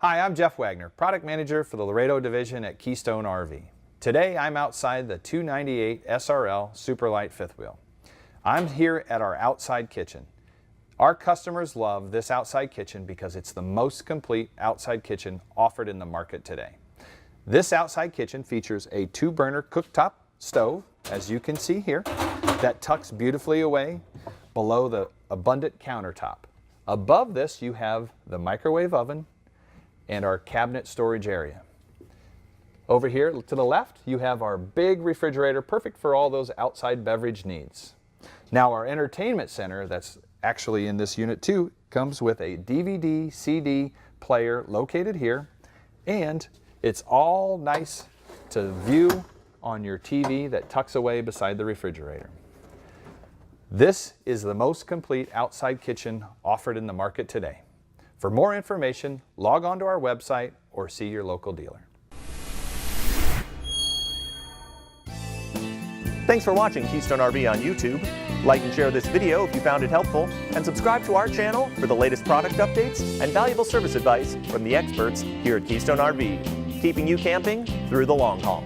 Hi, I'm Jeff Wagner, Product Manager for the Laredo Division at Keystone RV. Today I'm outside the 298 SRL Superlight fifth wheel. I'm here at our outside kitchen. Our customers love this outside kitchen because it's the most complete outside kitchen offered in the market today. This outside kitchen features a 2-burner cooktop stove, as you can see here, that tucks beautifully away below the abundant countertop. Above this you have the microwave oven and our cabinet storage area. Over here to the left, you have our big refrigerator, perfect for all those outside beverage needs. Now our entertainment center, that's actually in this unit too, comes with a DVD, CD player located here, and it's all nice to view on your TV that tucks away beside the refrigerator. This is the most complete outside kitchen offered in the market today. For more information, log on to our website or see your local dealer. Thanks for watching Keystone RV on YouTube. Like and share this video if you found it helpful, and subscribe to our channel for the latest product updates and valuable service advice from the experts here at Keystone RV, keeping you camping through the long haul.